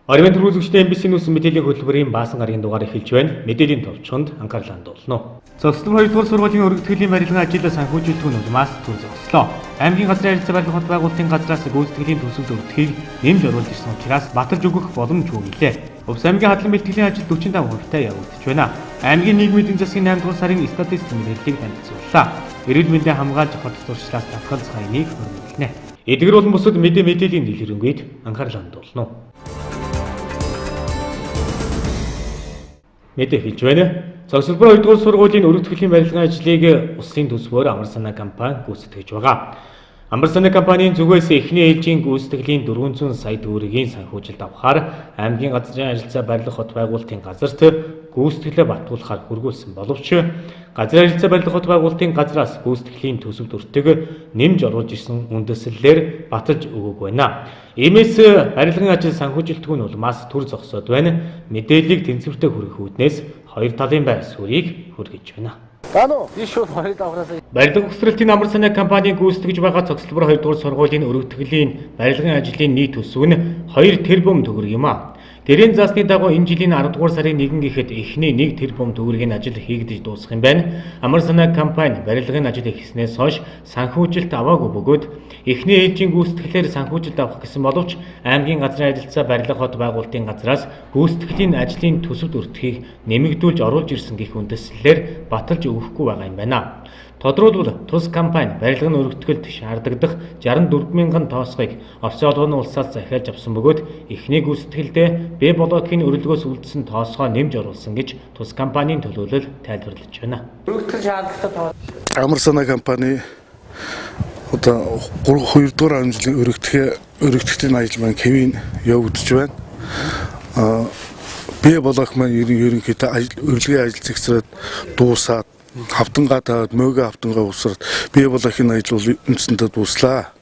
Оройн төрүүлэгчдийн MBC NEWS мэдээллийн хөтөлбөрийн баасан гарагийн дугаар эхэлж байна. Мэдээллийн товчхонд анхаарлаа хандуулна. Зөвхөн 2 дугаар сургуулийн өргөтгөлийн барилгын ажил санхүүжилт улмаас төр зогслоо. Аймгийн газрын харилцаа барилгын хот байгуулалтын газраас гүйцэтгэлийн төсөл өргөтгөхийг нэмж оруулж ирсэн учраас баталж өгөх боломжгүй гэлээ. Увс аймгийн хадлан бэлтгэлийн ажил 45% явагдаж байна. Аймгийн нийгмийн эдийн засгийн 8 дугаар сарын статистик мэдээллийг танилцууллаа. Эрүүл мэндийн хамгаалж хот зуршлаас татгал цайныг хөрвүүлнэ. Эдгээр болон бусад мэдээллийн дэлгэрэнгээд анхаарлаа хандуулна. Мэдээ хэлж байна. Зөвхөн 2 дугаар сургуулийн өргөтгөлийн барилгын ажлыг улсын төсвөөр амар санаа компани гүйцэтгэж байгаа. Амар санаа компанийн зүгээс эхний ээлжийн гүйцэтгэлийн 400 сая төгрөгийн санхүүжилт авахаар аймгийн газрын харилцаа барилга хот байгуулалтын газарт гүйцэтгэлээ батгуулахаар хөргүүлсэн боловч газрын харилцаа барилга хот байгуулалтын газраас гүйцэтгэлийн төсөв төртөг нэмж оруулж ирсэн үндэслэлээр баталж өгөөгүй байна. Иймээс барилгын ажил санхүүжилтгүй улмаас төр зогсоод байна. Мэдээллийг тэнцвэртэй хүргэх үүднээс хоёр талын байр суурийг хүргэж байна. Барилга хөсрөлтийн амар санаа компанийн гүйцэтгэж байгаа Цогцлбор 2 дугаар сургуулийн өргөтгөлийн барилгын ажлын нийт төсөв нь 2 тэрбум төгрөг юм а. Тэрийн заасны дагуу энэ жилийн 10 дугаар сарын 1 гэхэд эхний 1 тэрбум төгрөгийн ажил хийгдэж дуусах юм байна. Амар санаа компани барилгын ажил хийснээс хойш санхүүжилт аваагүй бөгөөд эхний ээлжийн гүйцэтгэлээр санхүүжилт авах гэсэн боловч аймгийн газрын харилцаа барилга хот байгуулалтын газраас гүйцэтгэлийн ажлын төсөвт өртөхийг нэмэгдүүлж оруулж ирсэн гэх үндэслэлээр баталж өгөхгүй байгаа юм байна. Тодорхойлбол тус компани барилгын өргөтгөлд шаардагдах 64,000 тоосхыг Орсын олонны улсаас захиалж авсан бөгөөд эхний гүйцэтгэлдээ Б блокийн өрөлгөөс үлдсэн тоосгоо нэмж оруулсан гэж тус компанийн төлөөлөл тайлбарлаж байна. Өргөтгөл шаардлагатай амар санаа компани одоо 2 дугаар амжилтын өргөтгөлийн ажил маань хэвийн явагдаж байна. Б блок маань ерөнхийдөө өргөлийн ажил зэгсрээд дуусаад хавтангаа таваад мөөгөө хавтангаа усраад Б блокийн ажил бол үндсэндээ дуслаа.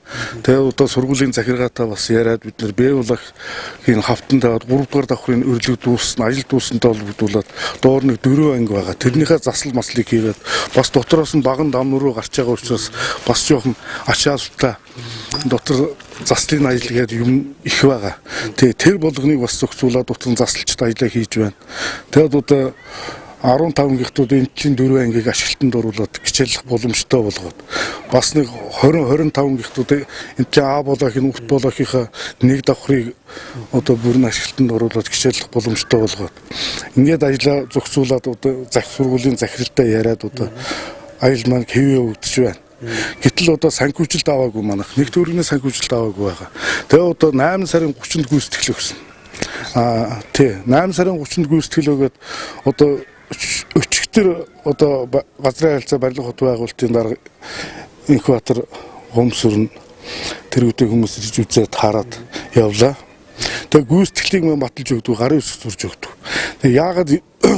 Тэгээ одоо сургуулийн захиргаатай бас яриад бид нэр Б блокийн хавтан таваад 3 дугаар давхрын өрлөг дуусна, ажил дуусантай холбогдуулаад доор нэг 4 анги байгаа. Тэрнийхээ засал маслыг хийгээд бас дотроос нь баган дам руу гарч байгаа учраас бас жоохон ачаалалтай дотор заслын ажил гэдэг юм их байгаа. Тэгээ тэр болгоныг бас зохицуулаад дотор засалчд ажиллаа хийж байна. Тэгээд одоо 15 гихтүүд энэ чинь 4 ангийг ашиглалтанд оруулаад хичээллэх боломжтой болгоод бас нэг 20-25 гихтүүд энэ чинь А блокийн Өвт блокийнхаа нэг давхрыг одоо бүрэн ашиглалтанд оруулаад хичээллэх боломжтой болгоод ингээд ажиллаа зохицуулаад одоо сургуулийн захиралтай яриад одоо ажил маань хэвээ өгдөж байна. Гэтэл одоо санхүүжилт аваагүй манайх. Нэг төгрөгийн санхүүжилт аваагүй байгаа. Тэгээ одоо 8 сарын 30-нд гүйцэтгэл өгсөн. 8 сарын 30-нд гүйцэтгэл өгөөд одоо өчигдөр одоо газрын харилцаа барилга хот байгуулалтын дарга Инкватор гомсөрн тэрүүтэй хүмүүс ирж үзээд хараад явлаа. Тэгээ гүйцэтгэлийг мань баталж өгдөг, гарын үсэг зурж өгдөг. Тэгээ яагаад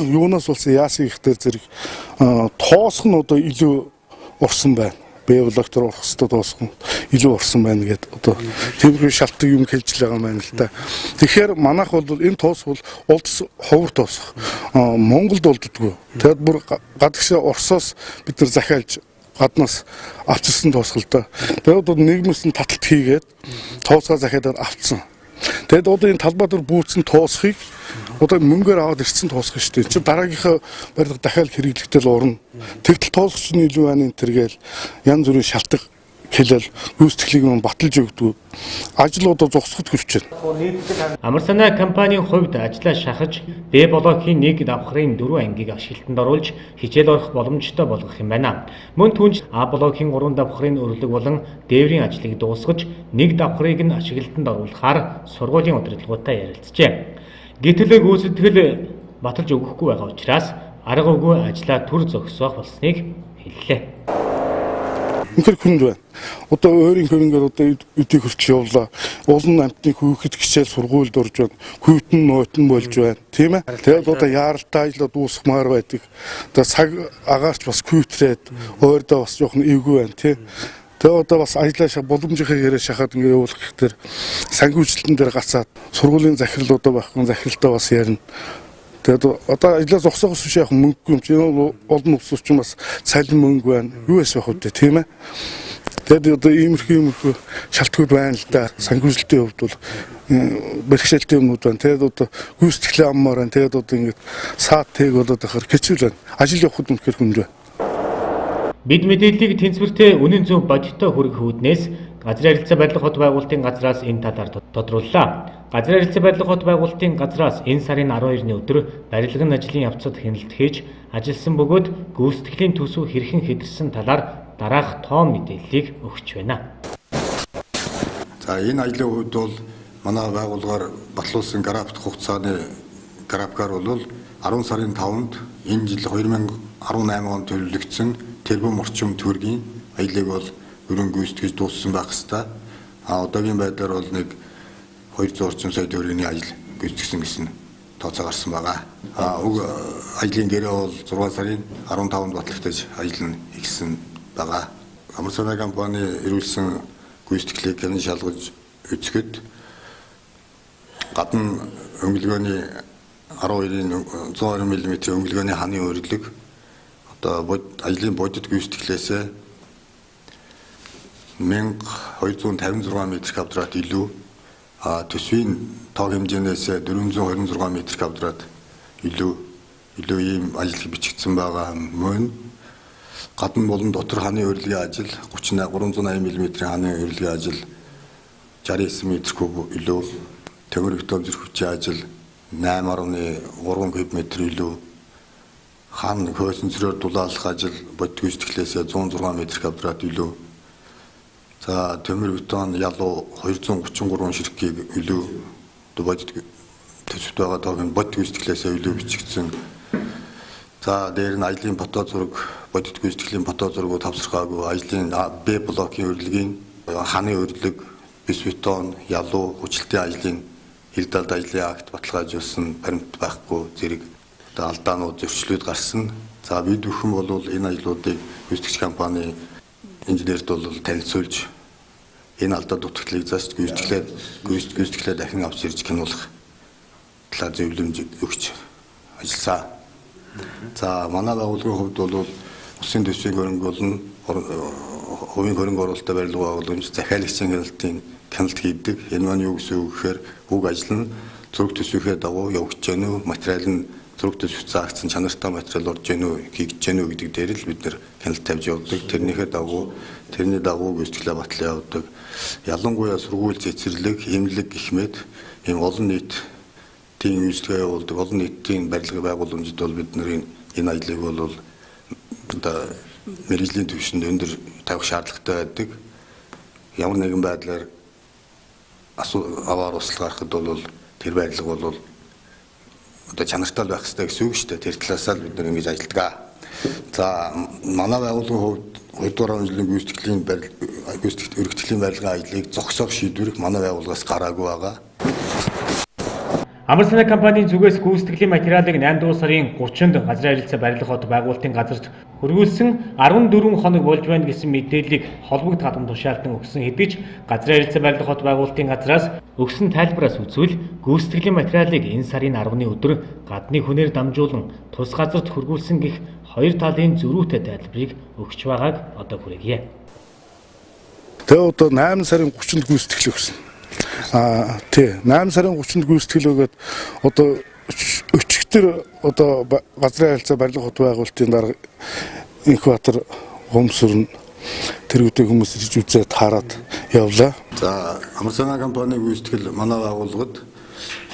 юунаас болсон яасан ихтэй зэрэг тоосх нь одоо илүү урсан байна. Б блок төр урах хэвээр тоосхон илүү урсан байна гэдэг одоо тиймэрхүү шалтгаан юм хэлж байгаа юм байна л да. Тэгэхээр манайх бол энэ тоос бол улс ховор тоосох. Монголд болддгоо. Тэгэд бүр гадагшаа Оросоос бид нар захиалж гаднаас авчирсан тоосгол та. Тэгээд одоо нийгмээс нь таталт хийгээд тоосгоо захиадаад авцсан. Тэгэд одоо энэ талбай дээр бүүцсэн тоосхыг одоо мөнгөөр аваад ирсэн тоосох шүү дээ. Чи дараагийнхаа барилга дахиад хэрэглэхдээ л урна. Тэгтэл тоосч нь илүү байна энэ төргээл янз бүрийн шалтгаан хэлэл гүйцэтгэлийг нь баталж өгдөг. Ажил одоо зогсоход хүрч байна. Амар санаа компанийн хувьд ажлаа шахаж Б блокийн нэг давхрын 4 ангийг ашиглалтанд оруулж хичээл орох боломжтой болгох юм байна. Мөн түүнч А блокийн 3 давхрын өрлөг болон дээврийн ажлыг дуусгаж нэг давхрыг нь ашиглалтанд оруулахаар сургуулийн удирдлагуудтай ярилцжээ. Гэтэл гүйцэтгэл баталж өгөхгүй байгаа учраас арга үгүй ажлаа төр зогсоох болсныг хэллээ. Үнэхээр хүнд байна. Одоо өөрийн хөрөнгөөр одоо үдийг хүртэл явлаа. Улан амтны хүүхэд хичээл сургуульд орж байна. Хүүтэн нойтон болж байна. Тийм ээ. Тэгээд одоо яаралтай ажиллаа дуусгамаар байдаг. Одоо цаг агаарч бас күүтрээд өөрдөө бас жоохон эвгүй байна. Тийм. Тэгээ одоо бас ажиллаа боломжийнхаа яриа шахаад ингэ явуулах гэхээр санхүүжилтэн дээр гацаад сургуулийн захиралуудаа байхгүй захиралтай бас ярина. Тэгээд одоо ажиллаа зогсоохоос биш яг мөнгөгүй юм чи олон улс чинь бас цалин мөнгө байна. Юу яс байх вэ тийм ээ. Тэгээд одоо иймэрхүү шалтгаууд байна л да. Санхүүжилтийн хувьд бол бэрхшээлтэй юмнууд байна. Тэгээд одоо гүйцэтгэлийн аммаар байна. Тэгээд одоо ингээд саад тэг болоод ахаар хэцүү байна. Ажил явахд үнэхээр хүнд байна. Бид мэдээллийг тэнцвэртэй үнэн зөв бодиттой хүргэх үүднээс газрын харилцаа барилга хот байгуулалтын газраас энэ талаар тодрууллаа. Газрын харилцаа барилга хот байгуулалтын газраас энэ сарын 12-ны өдөр барилгын ажлын явцад хяналт хийж ажилласан бөгөөд гүйцэтгэлийн төсөв хэрхэн хэвтэрсэн талаар дараах тоон мэдээллийг өгч байна. За энэ ажлын хувьд бол манай байгууллагаар батлуулсан график хугацааны графикаар бол 10 сарын 5-нд энэ жил 2018 онд төлөвлөгдсөн тэрбум орчим төгрөгийн ажлыг бол өрн гүйцэтгэж дууссан байх хэвээр. Одоогийн байдлаар бол нэг 200 орчим сая төгрөгийн ажил гүйцэтгсэн гэсэн тооцоо гарсан байгаа. Ажлын гэрээ бол 6 сарын 15-нд батлагдаж ажил нь эхэлсэн байгаа. Амар санаа компани ирүүлсэн гүйцэтгэлийг гэн шалгаж үзэхэд гадна өнгөлгөөний 12-ийн 120 мм өнгөлгөөний ханы өрөлөг одоо ажлын бодит гүйцэтгэлээс 1256 м2 илүү төсвийн тоо хэмжээнээс 426 м2 илүү ийм ажил бичигдсэн байгаа мөн гадна болон дотор ханы өрөлгийн ажил 380 мм ханы өрөлгийн ажил 69 м3 илүү төмөр бетон зэрэг хүчийн ажил 8.3 куб метр илүү хан хөөсөн цэрээр дулаалах ажил бодит гүйцэтгэлээс 106 м2 илүү за төмөр бетон ялуу 233 ширхгийг илүү бодит төсөвт байгаа тоог бодит гүйцэтгэлээс илүү бичигдсэн. За дээр нь ажлын фото зураг бодит гүйцэтгэлийн фото зургууд тавсархаагүй ажлын Б блокийн өрөлгийн ханы өрөлөг бис бетон ялуу хүчлэлтийн ажлын хилдалд ажлын акт баталгаажуулсан баримт байхгүй зэрэг алдаанууд зөрчлүүд гарсан. За бид бүхэн бол энэ ажлуудыг гүйцэтгэгч компани инженерт бол танилцуулж энэ алдаа дутагдлыг зааж гүйцэтгэлээ дахин авч ирж гинуулах талаар зөвлөмж өгч ажилласан. За манай байгууллагын хувьд бол улсын төсвийн хөрөнгө болон хувийн хөрөнгө оруулалттай барилга байгууламж захиалагчийн хяналт хийдэг. Энэ маань юу гэсэн үг гэхээр уг ажил нь зураг төсвийнхээ дагуу явагдаж байна уу, материал нь зураг төсвөд заагдсан чанартай материал орж гэнэ үү, хийгдэж гэнэ үү гэдэг дээр л бид нэр хяналт тавьж явдаг. Тэрний дагуу гүйцэтгэлээ батлан явдаг. Ялангуяа сургууль цэцэрлэг, эмнэлэг гэх мэт ийм олон нийтийн үйлчлэгээ явуулдаг, олон нийтийн барилга байгууламжид бол бид нэр энэ ажлыг бол одоо мэргэжлийн түвшинд өндөр тавих шаардлагатай байдаг. Ямар нэгэн байдлаар аваар усал гарахад бол тэр барилга бол одоо чанартай байх хэрэгтэй гэсэн үг шүү дээ. Тэр талаас нь бид нар ингэж ажилладаг. За манай байгууллагын хувьд 2 дугаар жилийн гүйцэтгэлийн өргөтгөлийн барилгын ажлыг зогсоох шийдвэр манай байгууллагаас гараагүй байгаа. Амар санаа компанийн зүгээс гүйцэтгэлийн материалыг 8 дугаар сарын 30-нд газрын харилцаа барилга хот байгуулалтын газарт хөрвүүлсэн 14 хоног болж байна гэсэн мэдээллийг холбогд хадам тушаалтан өгсөн хэдий ч газрын харилцаа барилга хот байгуулалтын газраас өгсөн тайлбараас үзвэл гүйцэтгэлийн материалыг энэ сарын 10-ны өдөр гадны хүнээр дамжуулан тус газарт хөрвүүлсэн гэх хоёр талын зөрүүтэй тайлбарыг өгч байгааг одоо хүргэе. Тэгээ одоо 8 сарын 30-нд гүйцэтгэл өгсөн. 8 сарын 30-нд гүйцэтгэл өгөөд одоо өчигдөр одоо газрын харилцаа барилга хот байгуулалтын дарга Инхбатар Гомсөрн тэргүүтэй хүмүүс ирж үзээд хараад явлаа. За амар санаа компани гүйцэтгэл манай байгууллагад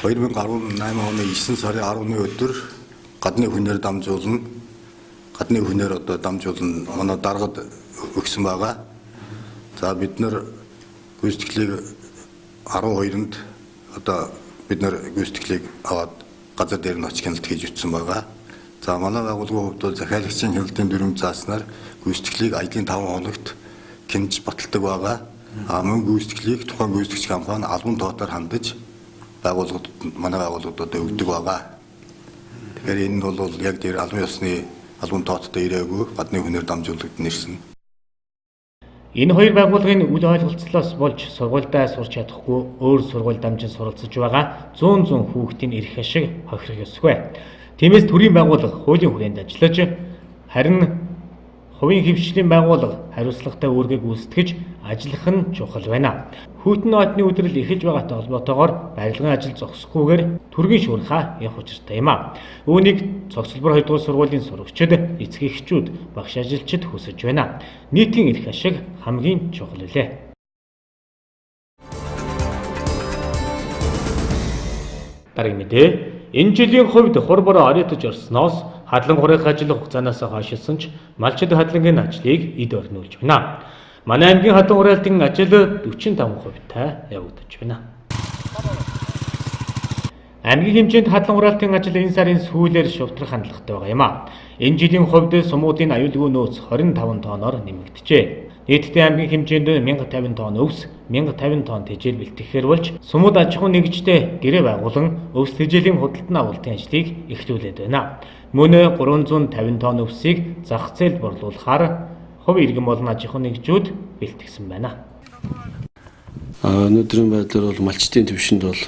2018 оны 9 сарын 10-ны өдөр гадны хүнээр дамжуулан манай даргад өгсөн байгаа. За бид нар гүйцэтгэлийг 12-нд одоо бид нар гүйцэтгэлийг аваад газар дээр нь очиж хяналт хийж үтсэн байгаа. За манай байгууллагын хувьд бол захиалагчийн хяналтын дүрм зааснаар гүйцэтгэлийг ажлын 5 хоногт хянаж баталдаг байгаа. Мөн гүйцэтгэлийг тухайн гүйцэтгэгч компани албан тоотоор хандаж манай байгууллагуудад өгдөг байгаа. Тэгэхээр энэ нь бол яг тэр албан ёсны албан тооттой ирээгүй гадны хүнээр дамжуулагдсан ирсэн. Энэ хоёр байгууллагын үл ойлголцлоос болж сургуультай сурч чадахгүй өөр сургууль дамжин суралцж байгаа 100 хүүхдийн эрх ашиг хохирох ёсгүй. Тиймээс төрийн байгууллага хуулийн хүрээнд ажиллаж харин хувийн хэвшлийн байгууллага хариуцлагатай үүргээ гүйцэтгэж ажиллах нь чухал байна. Хүйтэн ноотны өдрөл эхэлж байгаатай холбоотойгоор барилгын ажил зогсохгүйгээр түргийн шуурхаа явах учиртай юм а. Үүнийг цогцлбор 2 дугаар сургуулийн сурагчид, эцэг эхчүүд, багш ажилчид хүсэж байна. Нийтийн эрх ашиг хамгийн чухал үлээ. Дараагийн мэдээ. Энэ жилийн хувьд хурбороо оройтож орсноос хадлан хурах ажил хугацаанаас хойшилсан ч малчид хадлангийн ажлыг эд орнуулж байна. Манай аймгийн хадлан хураалтын ажил 45%-тай явагдаж байна. Аймгийн хэмжээнд хадлан хураалтын ажил энэ сарын сүүлээр шувтрах хандлагатай байгаа юм а. Энэ жилийн хувьд сумуудын аюулгүй нөөц 25 тонноор нэмэгдэжээ. Нийтдээ аймгийн хэмжээнд 1050 тонн өвс, 1050 тонн тэжээл бэлтгэхээр болж сумууд аж ахуйн нэгжтэй гэрээ байгуулан өвс тэжээлийн худалдан авалтын ажлыг эхлүүлээд байна. Мөн 350 тонн өвсийг зах зээлд борлуулахаар хувь иргэн болон аж ахуйн нэгжүүд бэлтгэсэн байна. Өнөөдрийн байдлаар бол малчтын төвшөнд бол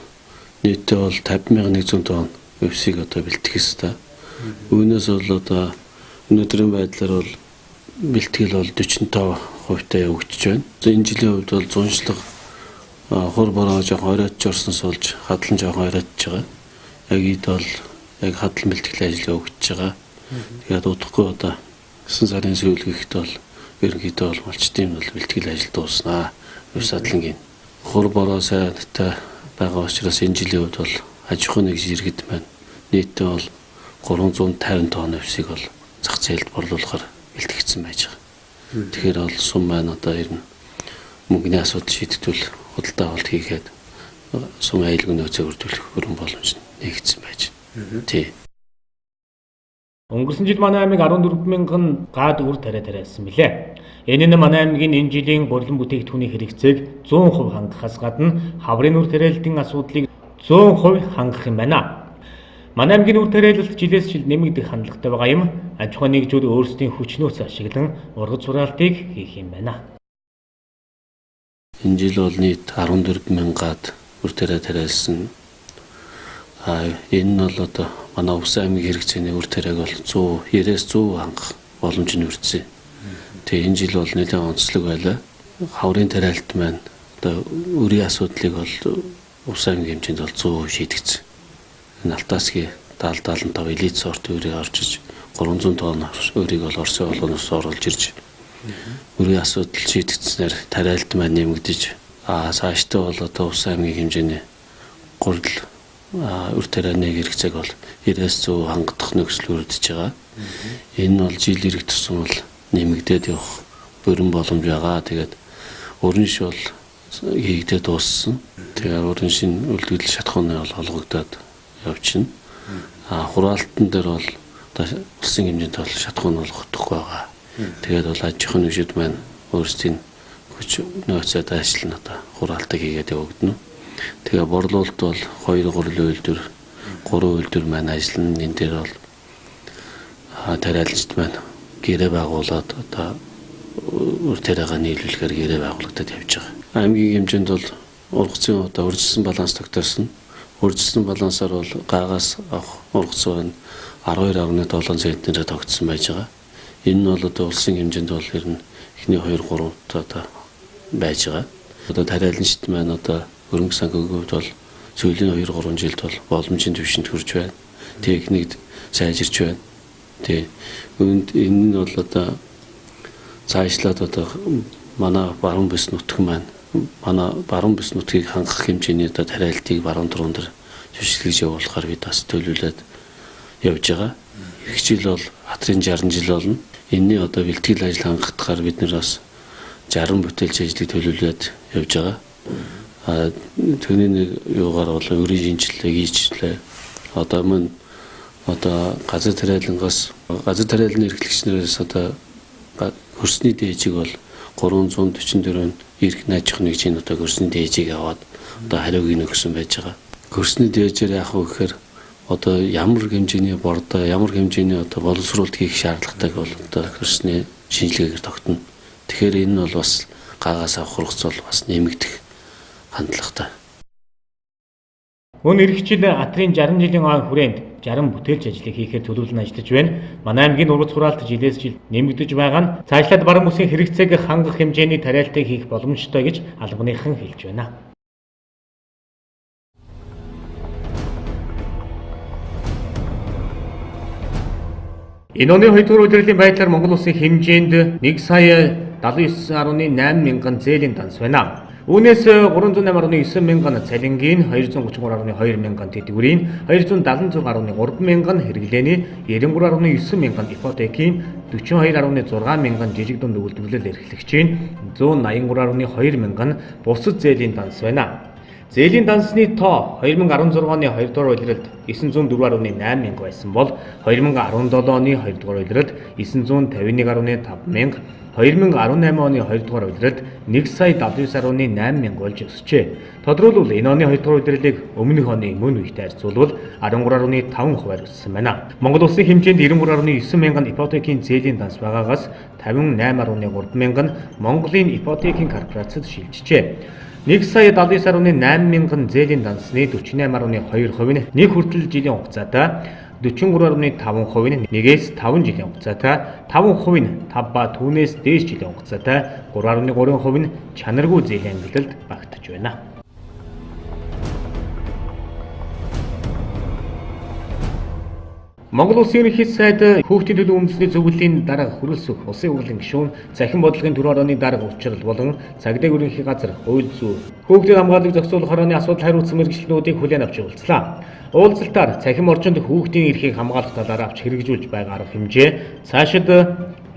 нийтдээ бол 50,100 тонн өвсийг одоо бэлтгэх ёстой. Үүнээс бол одоо өнөөдрийн байдлаар бол бэлтгэл бол 45%-тай явагдаж байна. Энэ жилийн хувьд бол зуншлаг хур бороо жоохон оройтж орсноос болж хадлан жоохон оройтж байгаа. Яг эд бол яг хадлан бэлтгэлийн ажил явагдаж байгаа. Тэгээд удахгүй одоо 9 сарын сүүлгийгт бол ерөнхийдөө бол малчтын бол бэлтгэл ажил дууснаа. Өвс хадлангийн хур бороо сайтай байгаа учраас энэ жилийн хувьд бол аж ахуйн нэгж иргэд маань нийтдээ бол 350 тонн өвсийг бол зах зээлд борлуулахар бэлтгэгдсэн байж байгаа. Тэгэхээр бол сум маань одоо ер нь мөнгөний асуудал шийдэгдвэл худалдаа авалт хийгээд сум аюулгүй нөөцөө бүрдүүлэх хөрөн боломж нэгдсэн байж байна. Тий. Өнгөрсөн жил манай аймаг 14,000 гад үр тариасан билээ. Энэ нь манай аймгийн энэ жилийн борлон бүтээгдэхүүний хэрэгцээг 100% хангахаас гадна хаврын үр тариалтын асуудлыг 100% хангах юм байна. Манай аймгийн үр тариалалт жилээс жил нэмэгдэх хандлагатай байгаа юм. Аж ахуйн нэгжүүд өөрсдийн хүч нөөц ашиглан ургац хураалтыг хийх юм байна. Энэ жил бол нийт 14,000 гад үр тариалсан. Энэ нь бол одоо манай Увс аймгийн хэрэгцээний үр тариаг бол 90-100 хангах боломж нь өртсөн. Тэгээ энэ жил бол нэлээд онцлог байлаа. Хаврын тариалт маань одоо үрийн асуудлыг бол Увс аймгийн хэмжээнд бол 100% шийдэгдсэн. Алтасгийн 70-75 элит сорт өрийг орчиж 300 тонн өрийг бол Оросын болгоноос оруулж ирж өрийн асуудал шийдэгдснээр тариалт маань нэмэгдэж цаашдаа бол одоо Увс аймгийн хэмжээний гурил үр тарианы хэрэгцээг бол 90-100 хангах нөхцөл бүрдэж байгаа. Энэ нь бол жил ирэх тусам бол нэмэгдээд явах бүрэн боломж байгаа. Тэгээд өрн ш бол хийгдээд дууссан. Тэгээд өрн шин үлдэгдэл шатхууны бол олгогдоод явчихна. Хураалтан дээр бол улсын хэмжээнд бол шатхуун олгохдохгүй байгаа. Тэгээд бол аж ахуйн нэгжүүд маань өөрсдийн хүч нөөцөд ажиллана одоо хураалтыг хийгээд явагдана. Тэгээ борлуулалт бол 2-3 үйлдвэр 3 үйлдвэр маань ажиллана. Энэ дээр бол тариалчид маань гэрээ байгуулад одоо үр тариагаа нийлүүлэхээр гэрээ байгуулагдаад явж байгаа. Аймгийн хэмжээнд бол ургацын одоо үржилсэн баланс тогтоосон. Үржилсэн балансаар бол гаагаас авах ургац байна 12.7 центнээр тогтсон байж байгаа. Энэ нь бол одоо улсын хэмжээнд бол ер нь эхний 2-3 одоо байж байгаа. Одоо тариалчид маань одоо хөрөнгө санхүүгийн хувьд бол сүүлийн 2-3 жилд бол боломжийн түвшинд хүрч байна. Техникд сайжирч байна. Энэ нь бол одоо цаашлаад одоо манай баруун бүс нутаг маань манай баруун бүс нутгийг хангах хэмжээний одоо тариалтыг баруун дуруунд дээр шилжүүлж явуулахаар бид бас төлөвлөд явж байгаа. Эх жил бол хатрын 60 жил болно. Энэний одоо бэлтгэл ажил хангахтаар бид нэр бас 60 бүтээлч ажлыг төлөвлөд явж байгаа. Түүний нэг юугаар бол өрийн шинжилгээг хийжлээ. Одоо мөн одоо газар тариалангаас газар тариалны эрхлэгчнээс одоо хөрсний дээжийг бол 344 эрх найж ах нэгжийн одоо хөрсний дээжийг аваад одоо хариуг өгсөн байж байгаа. Хөрсний дээжээр яах вэ гэхээр одоо ямар хэмжээний бордоо ямар хэмжээний одоо боловсруулалт хийх шаардлагатай бол одоо хөрсний шинжилгээгээр тогтно. Тэгэхээр энэ нь бол бас гаагаас авах ургац бол бас нэмэгдэх хандлагатай. Мөн эх жил Атрын 60 жилийн ой хүрээнд 60 бүтээлч ажлыг хийхээр төлөвлөн ажиллаж байна. Манай аймгийн ургац хураалт жилээс жил нэмэгдэж байгаа нь цаашлаад баруун бүсийн хэрэгцээг хангах хэмжээний тариалтыг хийх боломжтой гэж албаныхан хэлж байна. Энэ оны 2 дугаар удирлын байдлаар Монгол улсын хэмжээнд 1 сая 79.8 мянган зээлийн данс байна. Үүнээс 308.9 мянган цалингийн, 233.2 мянган тэтгэврийн, 276.3 мянган хэрэглээний, 93.9 мянган ипотекийн, 42.6 мянган жижиг дунд үйлдвэрлэл эрхлэгчийн, 183.2 мянган бусад зээлийн данс байна. Зээлийн дансны тоо 2016 оны 2 дугаар улиралд 904.8 мянга байсан бол 2017 оны 2 дугаар улиралд 951.5 мянга, 2018 оны 2 дугаар улиралд 1 сая 79.8 мянга болж өсчээ. Тодорхойлбол энэ оны 2 дугаар улирлыг өмнөх оны мөн үетэй харьцуулбал 13.5% өссөн байна. Монгол улсын хэмжээнд 93.9 мянган ипотекийн зээлийн данс байгаагаас 58.3 мянган Монголын ипотекийн корпорацид шилжжээ. 1 сая 79.8 мянган зээлийн дансны 48.2% нь нэг хүртэл жилийн хугацаатай, 43.5% нь 1-ээс 5 жилийн хугацаатай, 5% нь 5 ба түүнээс дээш жилийн хугацаатай, 3.3% нь чанаргүй зээлийн ангиллалд багтаж байна. Монгол Улсын ерөнхий сайд хүүхдийн төлөө үндэсний зөвлөлийн дарга хөрөлсөх улсын хурлын гишүүн, цахим бодлогын түр хорооны дарга учрал болон цагдаа ерөнхий газар хууль зүйн хүүхдийн хамгааллыг зохицуулах хорооны асуудал хариуцсан мэргэжлүүдийг хүлээн авч уулзлаа. Уулзалтаар цахим орчинд хүүхдийн эрхийг хамгаалах талаар авч хэрэгжүүлж байгаа арга хэмжээ, цаашид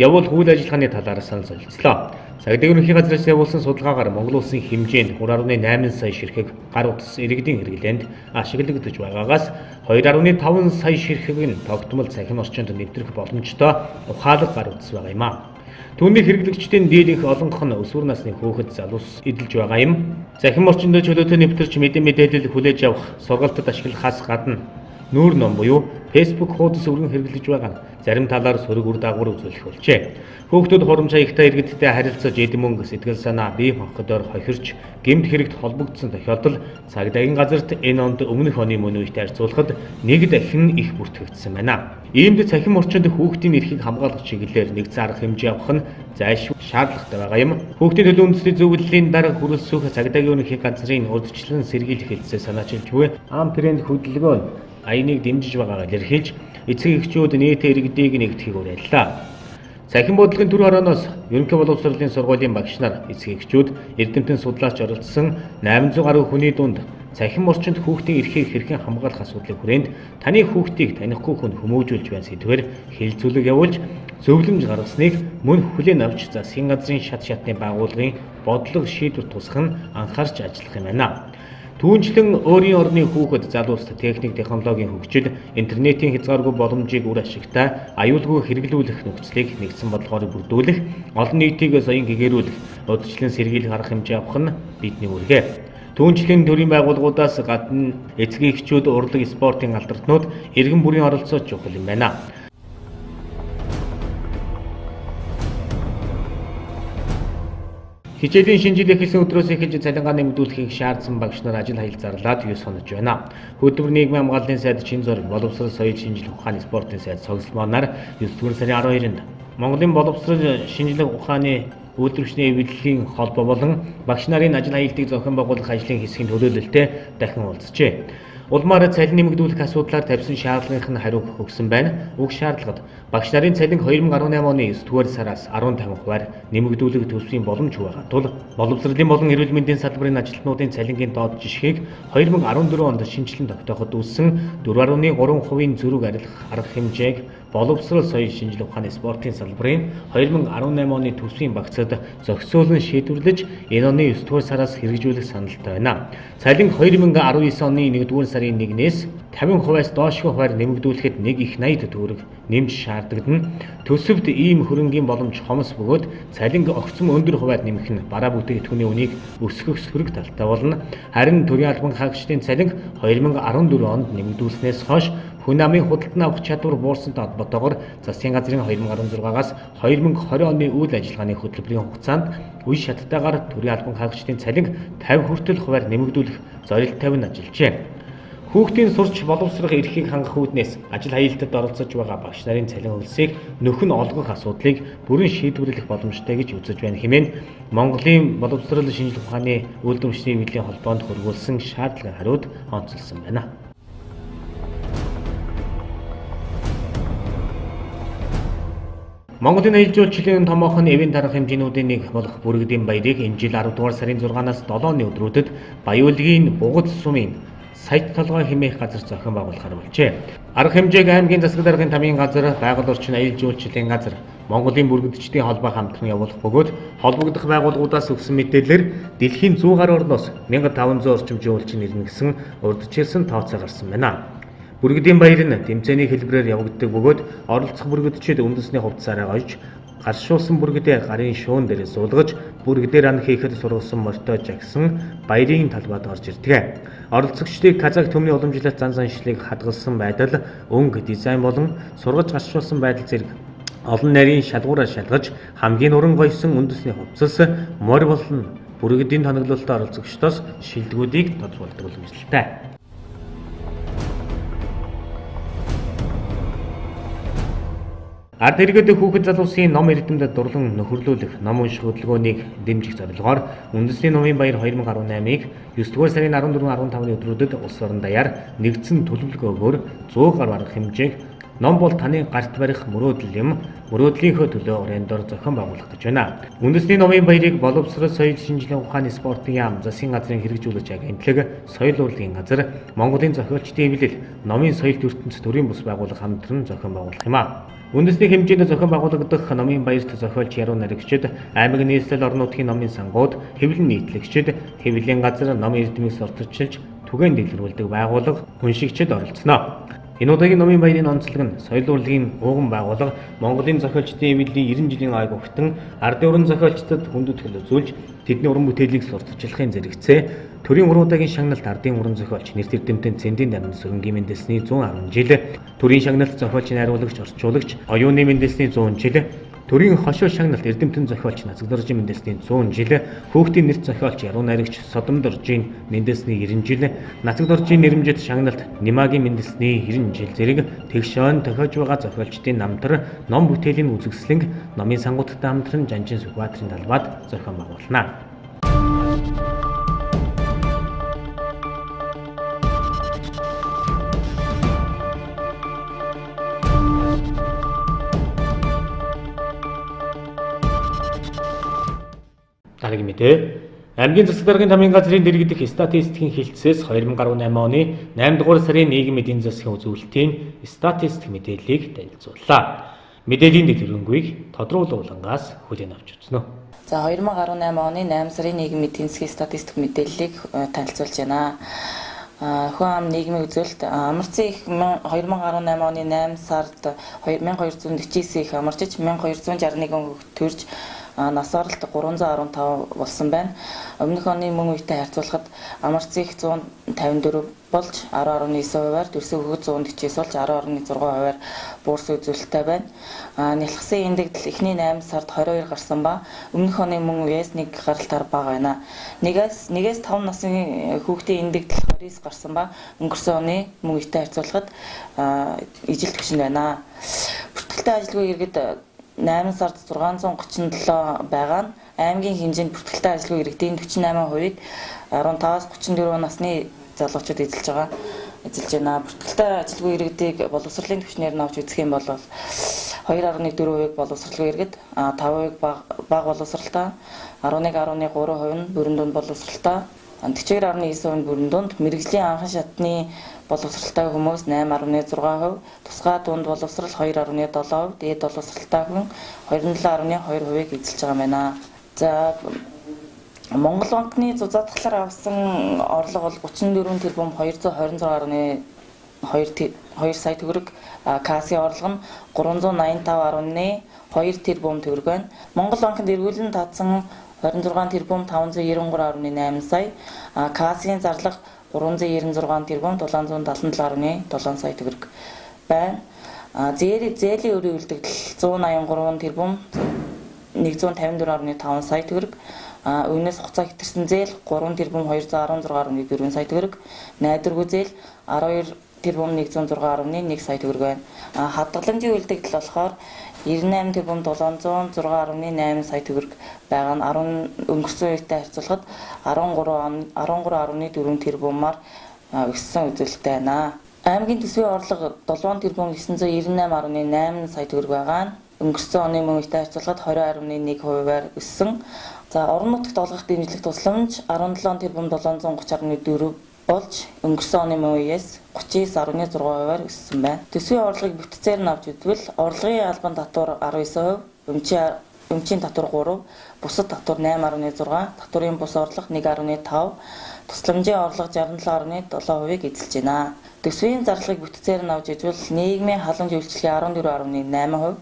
явуул үйл ажиллагааны талаар санал солилцлоо. Цагдаа ерөнхий газраас явуулсан судалгаагаар Монгол улсын хэмжээнд 3.8 сая ширхэг гар утас иргэдийн хэрэглээнд ашиглагдаж байгаагаас 2.5 сая ширхэг нь тогтмол цахим орчинд нэвтрэх боломжтой ухаалаг гар утас байгаа юм а. Түүний хэрэглэгчдийн дийлэнх олонх нь өсвөр насны хүүхэд залуус эдэлж байгаа юм. Цахим орчинд чөлөөтэй нэвтэрч мэдээлэл хүлээж авах, сургалтад ашиглахаас гадна нүүр ном буюу Facebook хуудас өргөн хэрэглэж байгаа нь зарим талаар сөрөг үр дагавар үзүүлэх болжээ. Хүүхдүүд хурамчаа ихтэй иргэдтэй харилцаж эдэн мөнгө, сэтгэл санаа, бие махбодоор хохирч, гэмт хэрэгт холбогдсон тохиолдол цагдаагийн газарт энэ онд өмнөх оны мөн үетэй харьцуулахад нэг дахин их бүртгэгдсэн байна. Иймд цахим орчинд хүүхдийн эрхийг хамгаалах чиглэлээр нэг арга хэмжээ авах нь зайлшгүй шаардлагатай байгаа юм. Хүүхдийн төлөө үндэсний зөвлөлийн дарга хөрөлсөх цагдаагийн ерөнхий газрын урьдчилан сэргийлэх хэлцээ санаачилж буй ампрэнд хөдөлгөөн аяныг дэмжиж байгаагаар илэрхийлж, эцэг эхчүүд нийт иргэдийг нэгтгэхийг уриаллаа. Цахим бодлогын түр хорооноос ерөнхий боловсролын сургуулийн багш нар, эцэг эхчүүд, эрдэмтэн судлаач оролцсон 800 гаруй хүний дунд цахим орчинд хүүхдийн эрхийг хэрхэн хамгаалах асуудлын хүрээнд таны хүүхдийг танихгүй хүн хүмүүжүүлж байна сэдвээр хэлэлцүүлэг явуулж, зөвлөмж гаргасныг мөн хүлээн авч засгийн газрын шат шатны байгууллагын бодлого шийдвэр тусах нь анхаарч ажиллах юм байна. Түүнчлэн өөрийн орны хүүхэд залууст техник технологийн хөгжил, интернетийн хязгааргүй боломжийг үр ашигтай аюулгүй хэрэглүүлэх нөхцөлийг нэгдсэн бодлогоор бүрдүүлэх, олон нийтийг соён гэгэрүүлэх, урьдчилан сэргийлэх арга хэмжээ авах нь бидний үүрэг. Түүнчлэн төрийн байгууллагуудаас гадна эцэг эхчүүд, урлаг, спортын алдартнууд иргэн бүрийн оролцоо чухал юм байна. Хичээлийн шинэ жил эхэлсэн өдрөөс эхэлж цалингаа нэмэгдүүлэхийг шаардсан багш нар ажил хаялт зарлаад 9 хонож байна. Хөтөлбөр нийгмийн хамгааллын сайд Чин зураг, боловсрол, соёл, шинжлэх ухааны, спортын сайд Цогцлмоноор 9 дугаар сарын 12-нд Монголын боловсрол, шинжлэх ухааны үйлдвэрчний эвлэлийн холбоо болон багш нарын ажил хаялтыг зохион байгуулах ажлын хэсгийн төлөөлөлтөд дахин уулзжээ. Улмаар цалин нэмэгдүүлэх асуудлаар тавьсан шаардлагынх нь хариу өгсөн байна. Уг шаардлагад багш нарын цалин 2018 оны 9 дугаар сараас 10-50%-аар нэмэгдүүлэх төсвийн боломж байгаа тул боловсролын болон эрүүл мэндийн салбарын ажилтнуудын цалингийн доод жишгийг 2014 онд шинжилэн тогтооход үүссэн 4.3%-ийн зөрүүг арилгах арга хэмжээг боловсрол, соёл, шинжлэх ухааны, спортын салбарын 2018 оны төсвийн багцад зохицуулан шийдвэрлэж энэ оны 9 дугаар сараас хэрэгжүүлэх саналтай байна. Цалин 2019 оны 1 дугаар сарын 1-ээс 50%-аас доошгүй хуваар нэмэгдүүлэхэд нэг их 80 төгрөг нэмж шаардагдана. Төсөвд ийм хөрөнгийн боломж хомс бөгөөд цалин огцом өндөр хуваар нэмэх нь бараа бүтээгдэхүүний үнийг өсгөх сөрөг талтай болно. Харин төрийн албан хаагчдын цалин 2014 онд нэмэгдүүлснээс хойш хүн амын худалдан авах чадвар буурсантай холбоотойгоор засгийн газрын 2016-аас 2020 оны үйл ажиллагааны хөтөлбөрийн хугацаанд үе шаттайгаар төрийн албан хаагчдын цалин 50 хүртэл хуваар нэмэгдүүлэх зорилт тавин ажиллажээ. Хүүхдийн сурч боловсрох эрхийг хангах үүднээс ажил хаялтад оролцож байгаа багш нарын цалин хөлсийг нөхөн олгох асуудлыг бүрэн шийдвэрлэх боломжтой гэж үзэж байна хэмээн Монголын боловсрол шинжилгээ ухааны үйлдвэрчдийн эвлэлийн холбоонд хөрвүүлсэн шаардлага хариуд онцолсон байна. Монголын аялал жуулчлалын томоохон эвийн дарга хэмжээнүүдийн нэг болох Бүргэдийн баярыг энэ жил 10 дугаар сарын 6-наас 7-ны өдрүүдэд Баяуулгийн Бугад сумын Сая толгой хэмээх газар зохион байгуулахаар болжээ. Арга хэмжээг аймгийн засаг даргын тамийн газар, байгаль орчин аялал жуулчлалын газар, Монголын бүргэдчдийн холбоо хамтран явуулах бөгөөд холбогдох байгууллагуудаас өгсөн мэдээлэлээр дэлхийн 100 гаруй орноос 1500 орчим жуулчин ирнэ гэсэн урьдчилсан тооцоо гарсан байна. Бүргэдийн баяр нь тэмцээний хэлбэрээр явагддаг бөгөөд оролцох бүргэдчид үндэсний хувцасаараа ойж гаршуулсан бүргэдээ гарын шуун дээр суулгаж бүргэдээр ан хийхэд сургасан морьтой жагсан баярын талбайд орж ирдэг. Оролцогчдыг Казак төмний уламжлалт зан заншлыг хадгалсан байдал, өнгө, дизайн болон сургаж гаршуулсан байдал зэрэг олон нарийн шалгуураар шалгаж хамгийн уран гойсон үндэсний хувцас морь болон бүргэдийн тоноглолтод оролцогчдоос шилдэгүүдийг тодорхойлдог уламжлалтай. Ард иргэд хүүхэд залуусын ном эрдэмтэд дурлан нөхөрлүүлэх ном унших хөтөлбөрийг дэмжих зорилгоор үндэсний номын баяр 2018-ыг 9-р сарын 14-15-ны өдрүүдэд улс орон даяар нэгдсэн төлөвлөгөөгөөр 100 гаруй арга хэмжээг ном бол таны гарт барих мөрөөдөл юм, мөрөөдлийнхөө төлөө урандор зохион байгуулах гэж байна. Үндэсний номын баярыг боловсрол соёл шинжилгээ ухааны спортын яам, засгийн газрын хэрэгжүүлэгч агентлаг, соёл урлагийн газар, Монголын зохиолчдын эвлэл, номын соёлт ертөнц төрийн бус байгууллага хамтран зохион байгуулах юм а. Үндэсний хэмжээнд зохион байгуулагдах номын баярт зохиолч яруу найрагчид, аймаг нийслэл орон нутгийн номын сангууд, хэвлэн нийтлэгчид, хэвлэлийн газар номын эрдэмийг сурталчилж түгээн дэлгэрүүлдэг байгууллага, уншигчид оролцсноо. Энэ удаагийн номын баярын онцлог нь соёл урлагийн ууган байгууллага Монголын зохиолчдын эвлэлийн 90 жилийн ойг өгтөн ардын уран зохиолчдод хүнд үтгэл үзүүлж тэдний уран бүтээлийг сурталчлахын зэрэгцээ төрийн уран удаагийн шагналт ардын уран зохиолч нэрт эрдэмтэн Цэндийн дамын сүрэнгийн мэндэлсний 110 жил, төрийн шагналт зохиолч найруулагч орчуулагч оюуны мэндэлсний 100 жил, төрийн хошуу шагналт эрдэмтэн зохиолч Нацаг доржийн мэндэлсний 100 жил, хүүхдийн нэрт зохиолч яруу найрагч Содом доржийн мэндэлсний 90 жил, Нацаг доржийн нэрэмжит шагналт Нимагийн мэндэлсний 90 жил зэрэг тэгшөөн тохиож байгаа зохиолчдын намтар ном бүтээлийн үзэсгэлэнг номын сангуудтай хамтран Жанжин Сүхбаатарын талбайд зохион байгуулна. Дараагийн мэдээ. Аймгийн засаг даргын тамийн газрын дэргэдэх статистикийн хэлтсээс 2018 оны 8 дугаар сарын нийгмийн эдийн засгийн үзүүлэлтийн статистик мэдээллийг танилцууллаа. Мэдээллийн дэлгэрэнгүй Тодрол уулангаас хүлээн авч үзнэ. За 2018 оны 8 сарын нийгмийн эдийн засгийн статистик мэдээллийг танилцуулж байна. Хүн ам нийгмийн үзүүлэлт амарцын их 2018 оны 8 сард 1249 их амарчиж 1261 хүүхэд төрж нас оролт 315 болсон байна. Өмнөх оны мөн үетэй харьцуулахад амарцын их 154 болж 10.9%-аар, дөрсөн хүүхэд 149 болж 10.6%-аар буурсан үзүүлэлттэй байна. Нялхсан индэгдэл эхний 8 сард 22 гарсан ба өмнөх оны мөн үеэс 1 гаралтаар бага байна. Нэгээс 5 насны хүүхдийн индэгдэл 29 гарсан ба өнгөрсөн оны мөн үетэй харьцуулахад ижил түвшин байна. Бүртгэлтэй ажилгүй иргэд 8 сард 637 байгаа нь аймгийн хэмжээнд бүртгэлтэй ажилгүй иргэдийн 48%-д 15-аас 34 насны залуучууд эзэлж байна. Бүртгэлтэй ажилгүй иргэдийг боловсролын түвшнээр нь авч үзэх юм бол 2.4% боловсролгүй иргэд, 5% бага боловсралтай, 11.3% нь бүрэн дунд боловсралтай, 49.9% нь бүрэн дунд, мэргэжлийн анхан шатны боловсралтай хүмүүс 8.6%, тусгай дунд боловсрал 2.7%, дээд боловсралтай хүн 27.2%-ийг эзэлж байгаа юм байна. За Монгол банкны зузаатгалаар авсан орлого бол 34 тэрбум 226.2 сая төгрөг, кассийн орлого нь 385.2 тэрбум төгрөг байна. Монгол банкнд эргүүлэн татсан 26 тэрбум 593.8 сая, кассийн зарлага 396 тэрбум 777.7 сая төгрөг байна. Зээлийн өрийн үлдэгдэл 183 тэрбум 154.5 сая төгрөг, өвнөөс хугацаа хэтэрсэн зээл 3.216.4 сая төгрөг, найдваргүй зээл 12.106.1 сая төгрөг байна. Хадгаламжийн үйлдэгдэл болохоор 98.706.8 сая төгрөг байгаа нь өнгөрсөн үетэй харьцуулахад 13.4 тэрбумаар өссөн үзүүлэлттэй байна. Аймгийн төсвийн орлого 7.998.8 сая төгрөг байгаа нь өнгөрсөн оны мөн үетэй харьцуулахад 20.1%-аар өссөн. За орон нутагт олгох дэмжлэг тусламж 17.730.4 болж өнгөрсөн оны мөн үеэс 39.6%-аар өссөн байна. Төсвийн орлогыг бүтцээр нь авч үзвэл орлогын албан татвар 19%, өмчийн татвар 3%, бусад татвар 8.6%, татварын бус орлого 1.5%, тусламжийн орлого 67.7%-ыг эзэлж байна. Төсвийн зарлагыг бүтцээр нь авч үзвэл нийгмийн халамж үйлчилгээ 14.8%,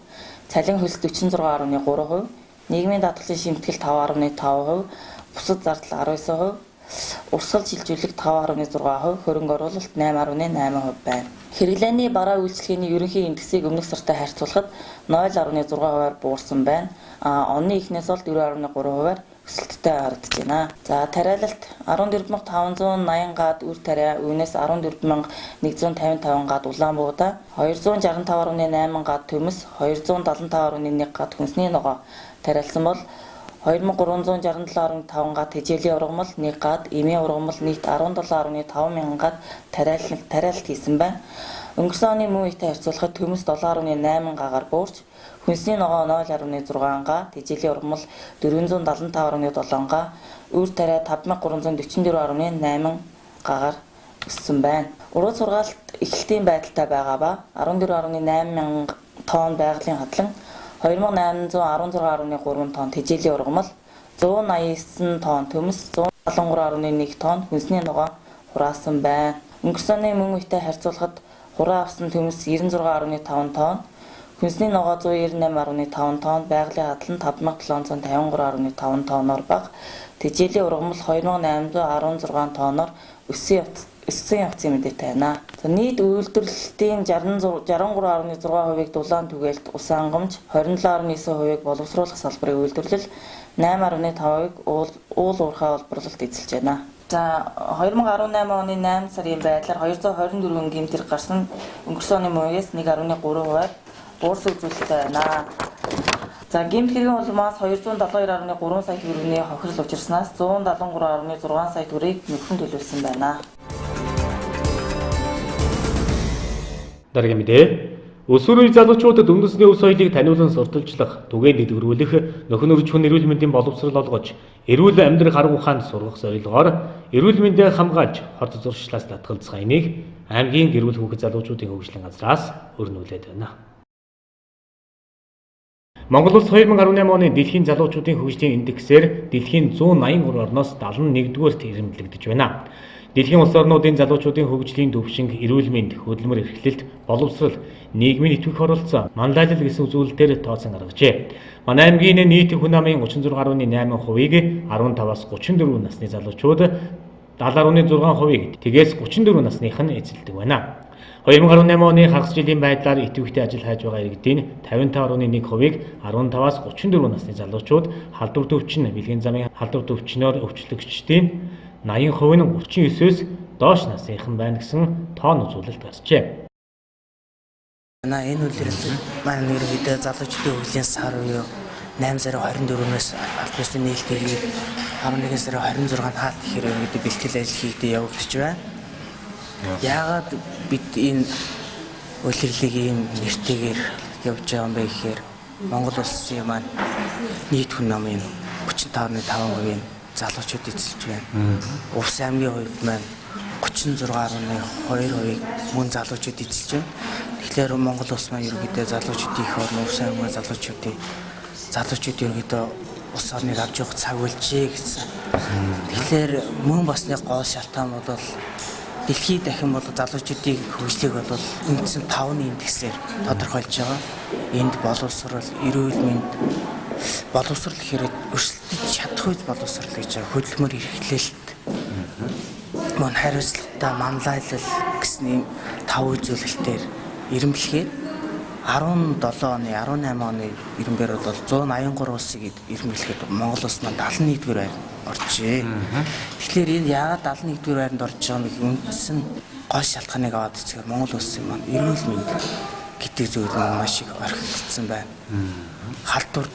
цалин хөлс 46.3%, нийгмийн даатгалын шимтгэл 5.5%, бусад зардал 19%, урсгал шилжүүлэг 5.6%, хөрөнгө оруулалт 8.8% байна. Хэрэглээний бараа үйлчилгээний ерөнхий индексийг өмнөх сартай харьцуулахад 0.6%-аар буурсан байна. Оны эхнээс бол 4.3%-аар өсөлттэй харагдаж байна. За тариалалт 14.580 гад үр тариа, өвнөөс 14.155 гад улаан буудаа, 265.8 гад төмөс, 275.1 гад хүнсний ногоо тариалсан бол 2367.5 гад тэжээлийн ургамал, 1 гад эмийн ургамал нийт 17.5 мянган гад тариалалт хийсэн байна. Өнгөрсөн оны мөн үетэй харьцуулахад төмөс 7.8 гагаар буурч, хүнсний ногоо 0.6 га, тэжээлийн ургамал 475.7 га, үр тариа 5344.8 гагаар өссөн байна. Уруу сургаалт эхлэлтийн байдалтай байгаа ба 14.8 мянган тонн байгалийн хадлан 2816.3 тонн тэжээлийн ургамал, 189 тонн төмөс, 173.1 тонн хүнсний ногоо хураасан байна. Өнгөрсөн оны мөн үетэй харьцуулахад хураа авсан төмөс 96.5 тонн, хүнсний ногоо 198.5 тонн, байгалийн хадлан 5753.5 тонноор бага, тэжээлийн ургамал 2816 тонноор өссөн явцын мэдээтэй байна. Нийт үйлдвэрлэлтийн 63.6%-ийг дулаан түгээлт ус хангамж, 27.9%-ийг боловсруулах салбарын үйлдвэрлэл, 8.5%-ийг уул уурхай олборлолт эзэлж байна. За 2018 оны 8 сарын байдлаар 224 гэмтэр гарсан өнгөрсөн оны мөн үеэс 1.3%-аар буурсан үзүүлэлттэй байна. За гэмт хэргийн улмаас 272.3 сая төгрөгийн хохирол учирснаас 173.6 сая төгрөгийг нөхөн төлөвлөсөн байна. Дараагийн мэдээ. Өсвөр үе залуучуудад үндэсний өс соёлыг таниулан сурталчлах, түгээн дэвтгэрүүлэх, нөхөн өрчмөн эрүүл мэндийн боловсрол олгож, эрүүл амьдрах арга ухаанд сургах зорилгоор эрүүл мэндийг хамгаалж, хот зуршлаас татгалзах энийг аймгийн гэр бүл хүүхэд залуучуудын хөгжлийн газраас өрнүүлээд байна. Монгол улс 2018 оны дэлхийн залуучуудын хөгжлийн индексээр дэлхийн 183 орноос 71-р ирэмблэгдэж байна. Дэлхийн улс орнуудын залуучуудын хөгжлийн төвшинг, эрүүл мэнд, хөдөлмөр эрхлэлт, боловсрол, нийгмийн идэвхэх оролцоо, манлайлал гэсэн үзүүлэлтээр тооцон гаргажээ. Манай аймгийн нийт хүн амын 36.8%-ийг 15-аас 34 насны залуучууд, 70.6%-ийг тэгээс 34 насных нь эзэлдэг байна. 2018 оны хагас жилийн байдлаар идэвхтэй ажил хайж байгаа иргэдийн 55.1%-ийг 15-аас 34 насны залуучууд, халдвар төвчин, бэлгийн замын халдвар төвчнөөр өвчлөгчдийн 80% нь 39-өөс доош насныхан байна гэсэн тоон үзүүлэлт гарчээ. Энэ үлрэлт маань ерөнхийдөө залуучдын хөгжлийн сар буюу 8 сарын 24-өөс аль ёсны нээлттэйгээр 11 сарын 26-нд хаалт ихээр ерөнхийдөө бэлтгэл ажил хийгдэж явагдаж байна. Яагаад бид энэ үлрэлийг ийм нэртэйгээр явж байгаа юм бэ гэхээр Монгол улсын маань нийт хүн амын 35.5%-ийг залуучууд эзэлж байна. Увс аймгийн хувьд маань 36.2%-ийг мөн залуучууд эзэлж байна. Тэгэхээр Монгол улс маань ерөнхийдөө залуучуудын их орн увс аймгийн залуучууд ерөнхийдөө улс орныг авч явах цаг үлжээ гэсэн. Тэгэхээр мөн басны гол шалтгаан бол дэлхийд дахин бол залуучуудын хөгжлийг бол үндсэн 5-ны индексээр тодорхойлж байгаа. Энд боловсрол, эрүүл мэнд, боловсрол гэхээр өрсөлдөж чадах үе боловсрол гэж байгаа. Хөдөлмөр эрхлэлт, мөн хариуцлагатай манлайлал гэсэн ийм 5 үзүүлэлтээр ирэмблэхээр 17 оны 18 оны ирэмбэр бол 183 улсыг ирмэлэхэд Монгол улс маань 71-р байранд оржээ. Тэгэхээр энэ яагаад 71-р байранд орж байгаа нэг үндсэн гол шалтгааныг аваад үзэхээр Монгол улсын маань эрүүл мэнд гэдэг зүйл маань маш их орхигдсон байна. Халдвар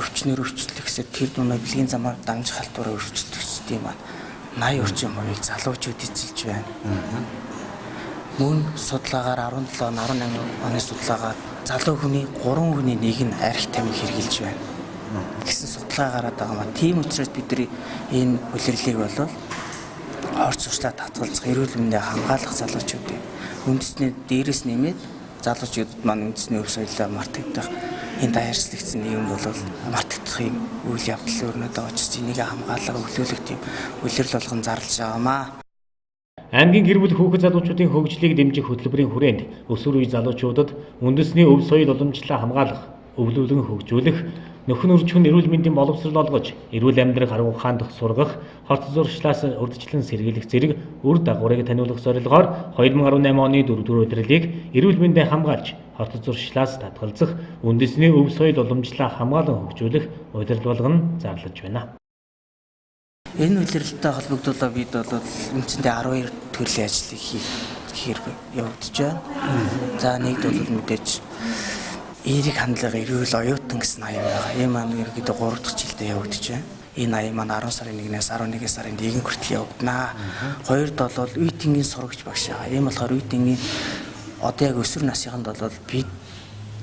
өвчнөр өвчлөгсөд тэр дунд бэлгийн замаар дамжих халдвараа өвчлөгсдөг маань 80 орчим хувийг залуучууд эзэлж байна. Мөн судалгаагаар 17 18 оны судалгаагаар залуу хүний 3 хүний нэг нь арх тамхи хэрглэж байна гэсэн судалгаа гараад байгаа маа. Тийм учраас бид энэ улирлыг болов орц суртаа татгалзах, эрүүл мэндийг хамгаалах залуучуудын үндэсний дээрээс нэмээд залуучуудад маань үндэсний өв соёлоо мартагдах энэ даяарчлагдсан нийгэм бол мартагдах юм үйл явдал өрнөд байгаа учраас энийг хамгаалах, өглөөлөх тийм улирал болгон зарлж байгаамаа. Аймгийн гэр бүл хүүхэд залуучуудын хөгжлийг дэмжих хөтөлбөрийн хүрээнд өсвөр үе залуучуудад үндэсний өв соёл уламжлалаа хамгаалах, өвлүүлэн хөгжүүлэх, нөхөн өрчхөн эрүүл мэндийн боловсрол олгож, эрүүл амьдрах арга ухаанд сургах, хорт зуршлаас урьдчилан сэргийлэх зэрэг үр дагаврыг таниулах зорилгоор 2018 оны 4-р удирлыг эрүүл мэндийг хамгаалж, хорт зуршлаас татгалзах, үндэсний өв соёл уламжлалаа хамгаалан хөгжүүлэх удирдал болгон зарлаж байна. Энэ улиралтай холбогдуулаад бид бол үндсэндээ 12 төрлийн ажлыг хийхээр явагдаж байна. За нэгд бол мэдээж эерэг хандлага эрүүл оюутан гэсэн аян байгаа. Энэ маань ерөнхийдөө 3 дахь жилдээ явагдаж байна. Энэ аян маань 10 сарын 1-ээс 11 сарын 1-ийн хүртэл явагдана. Хоёрд бол үе тэнгийн сурагч багш байгаа. Ийм болохоор үе тэнгийн одоо яг өсвөр насныханд бол бид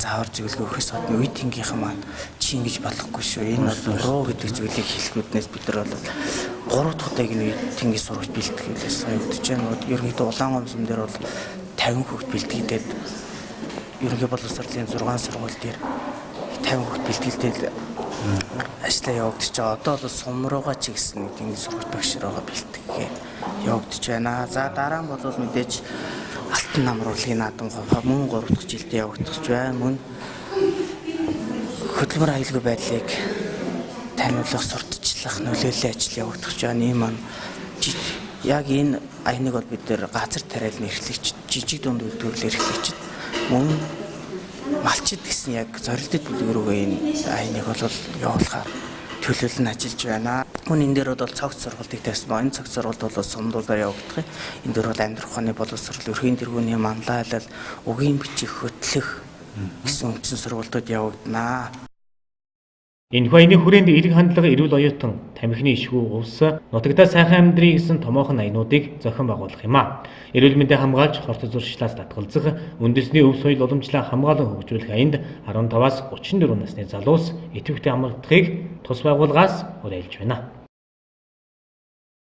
заавар зөвлөгөө өгөхөөс гадна үе тэнгийнхэн маань чи ингэж болохгүй шүү. Энэ бол руу гэдэг зүйлийг хэлэхүүднээс бид нар бол 3 дахь удаагийн үе тэнгийн сурагч бэлтгэхээс явагдаж байна. Ерөнхийдөө улаан гомсон дээр бол 50 хүүхэд бэлтгэдэг. Ерөнхий боловсролын 6 сургууль дээр 50 хүүхэд бэлтгэлдэл ажиллаа явагдаж байгаа. Одоо бол сум руугаа ч гэсэн тэнгийн сурагч багш руугаа бэлтгэгээ явагдаж байна. За дараа нь бол мэдээж алтан намруулгын наадам мөн 3 дахь жилдээ явагдаж байна. Мөн хөтөлбөр аюулгүй байдлыг таниулах, сурталчлах, нөлөөллийн ажил явагдаж байна. Ийм маань яг энэ аяныг бол бид нэр газар тариалны эрхлэгч, жижиг дунд үйлдвэрлэл эрхлэгчид мөн малчид гэсэн яг зорилттой бүлгэрүүгээ энэ аяныг бол явуулахаар төлөөлөн ажиллаж байна. Мөн энэ дээр бол цогц сургалтыг тавьсан ба энэ цогц сургалт бол сумдуулаар явагдах юм. Энэ дээр бол амьдрах ухааны боловсрол, өрхийн тэргүүний манлайлал, үгийн бичих, хөтлөх гэсэн үндсэн сургалтууд явагдана. Энэ баяны хүрээнд эерэг хандлага, эрүүл оюутан, тамхины ишгүү, увс, нутагтаа сайхан амьдрий гэсэн томоохон аянуудыг зохион байгуулах юм а. Эрүүл мэндийг хамгаалж, хорт зуршлаас татгалзах, үндэсний өв соёл уламжлалаа хамгаалан хөгжүүлэх аянд 15-аас 34 насны залуус идэвхтэй амралтыг тус байгууллагаас уриалж байна.